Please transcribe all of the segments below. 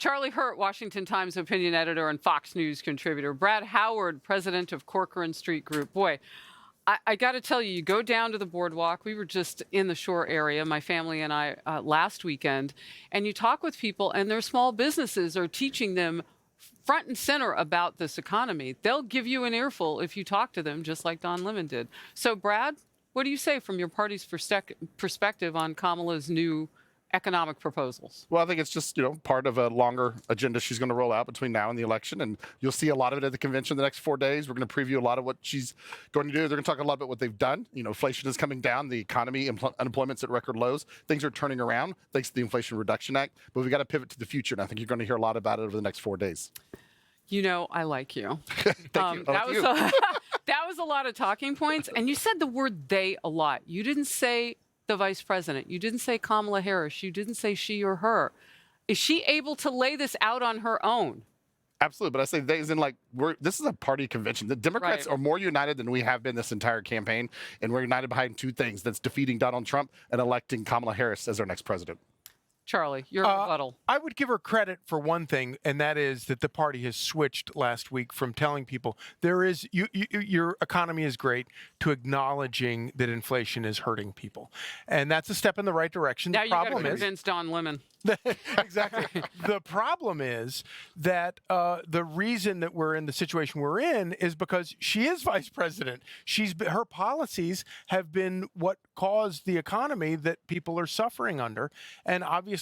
Charlie Hurt, Washington Times opinion editor and Fox News contributor. Brad Howard, president of Corcoran Street Group. Boy, I got to tell you, you go down to the boardwalk. We were just in the shore area, my family and I, last weekend, and you talk with people, and their small businesses are teaching them front and center about this economy. They'll give you an earful if you talk to them, just like Don Lemon did. So, Brad, what do you say from your party's perspective on Kamala's new economic proposals? Well, I think it's just, part of a longer agenda she's going to roll out between now and the election. And you'll see a lot of it at the convention the next 4 days. We're going to preview a lot of what she's going to do. They're going to talk a lot about what they've done. Inflation is coming down. The economy, unemployment's at record lows. Things are turning around thanks to the Inflation Reduction Act. But we've got to pivot to the future. And I think you're going to hear a lot about it over the next 4 days. I like you. Thank you. That was a lot of talking points. And you said the word they a lot. You didn't say the vice president. You didn't say Kamala Harris. You didn't say she or her. Is she able to lay this out on her own? Absolutely, but I say they as in this is a party convention. The Democrats are more united than we have been this entire campaign, and we're united behind two things: that's defeating Donald Trump and electing Kamala Harris as our next president. Charlie, your rebuttal. I would give her credit for one thing, and that is that the party has switched last week from telling people your economy is great to acknowledging that inflation is hurting people, and that's a step in the right direction. Now the problem you convince Don Lemon. Exactly. The problem is that the reason that we're in the situation we're in is because she is vice president. Her policies have been what caused the economy that people are suffering under, and obviously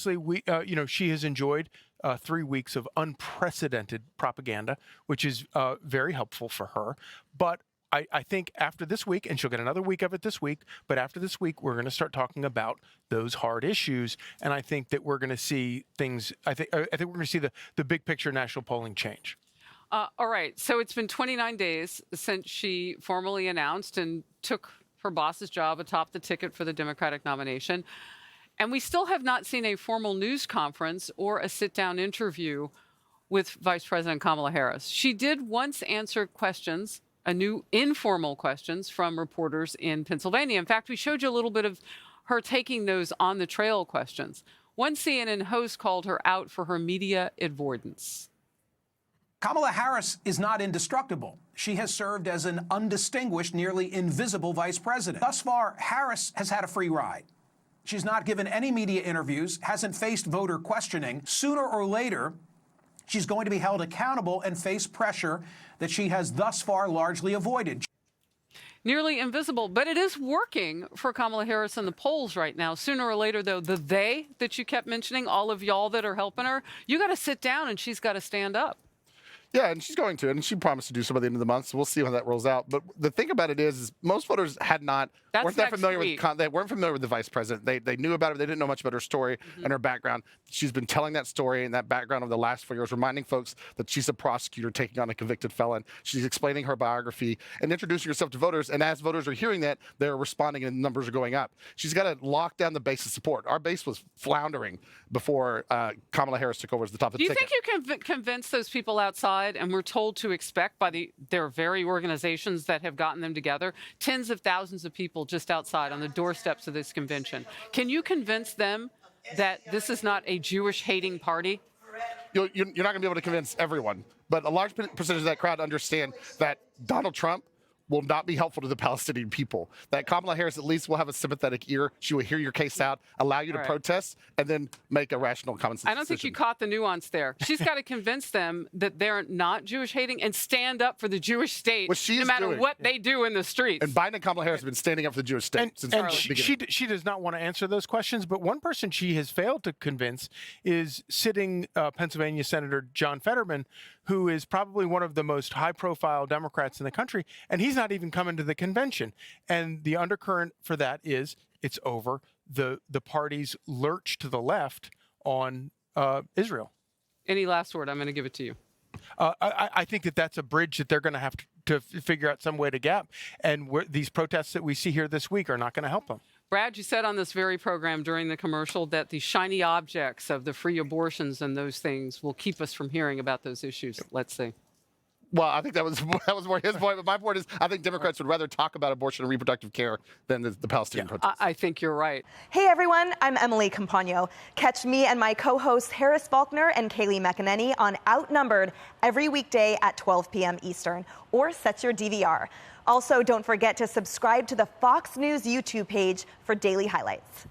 she has enjoyed 3 weeks of unprecedented propaganda, which is very helpful for her. But I think after this week, and she'll get another week of it this week, but after this week, we're going to start talking about those hard issues. And I think that we're going to see things, I think we're going to see the big picture national polling change. All right. So it's been 29 days since she formally announced and took her boss's job atop the ticket for the Democratic nomination. And we still have not seen a formal news conference or a sit-down interview with Vice President Kamala Harris. She did once answer questions, new informal questions from reporters in Pennsylvania. In fact, we showed you a little bit of her taking those on the trail questions. One CNN host called her out for her media avoidance. Kamala Harris is not indestructible. She has served as an undistinguished, nearly invisible vice president. Thus far, Harris has had a free ride. She's not given any media interviews, hasn't faced voter questioning. Sooner or later, she's going to be held accountable and face pressure that she has thus far largely avoided. Nearly invisible, but it is working for Kamala Harris in the polls right now. Sooner or later, though, the they that you kept mentioning, all of y'all that are helping her, you got to sit down and she's got to stand up. Yeah, and she's going to, and she promised to do so by the end of the month. So we'll see how that rolls out. But the thing about it is most voters weren't familiar with the vice president. They knew about her. They didn't know much about her story and her background. She's been telling that story and that background over the last 4 years, reminding folks that she's a prosecutor taking on a convicted felon. She's explaining her biography and introducing herself to voters. And as voters are hearing that, they're responding and the numbers are going up. She's got to lock down the base of support. Our base was floundering before Kamala Harris took over as the top of the ticket. Do you think you can convince those people outside, and we're told to expect by their very organizations that have gotten them together, tens of thousands of people just outside on the doorsteps of this convention? Can you convince them that this is not a Jewish-hating party? You're not going to be able to convince everyone, but a large percentage of that crowd understand that Donald Trump will not be helpful to the Palestinian people. That Kamala Harris at least will have a sympathetic ear. She will hear your case out, allow you to protest, and then make a rational, common sense decision. I don't think you caught the nuance there. She's got to convince them that they're not Jewish-hating and stand up for the Jewish state, no matter what they do in the streets. And Biden and Kamala Harris have been standing up for the Jewish state since the beginning. She does not want to answer those questions, but one person she has failed to convince is sitting Pennsylvania Senator John Fetterman, who is probably one of the most high-profile Democrats in the country, and he's not even coming to the convention. And the undercurrent for that is it's over. The party's lurch to the left on Israel. Any last word? I'm going to give it to you. I think that's a bridge that they're going to have to figure out some way to gap. And these protests that we see here this week are not going to help them. Brad, you said on this very program during the commercial that the shiny objects of the free abortions and those things will keep us from hearing about those issues. Let's see. Well, I think that was more his point, but my point is I think Democrats would rather talk about abortion and reproductive care than the Palestinian protests. I think you're right. Hey, everyone. I'm Emily Campagno. Catch me and my co-hosts Harris Faulkner and Kaylee McEnany on Outnumbered every weekday at 12 p.m. Eastern, or set your DVR. Also, don't forget to subscribe to the Fox News YouTube page for daily highlights.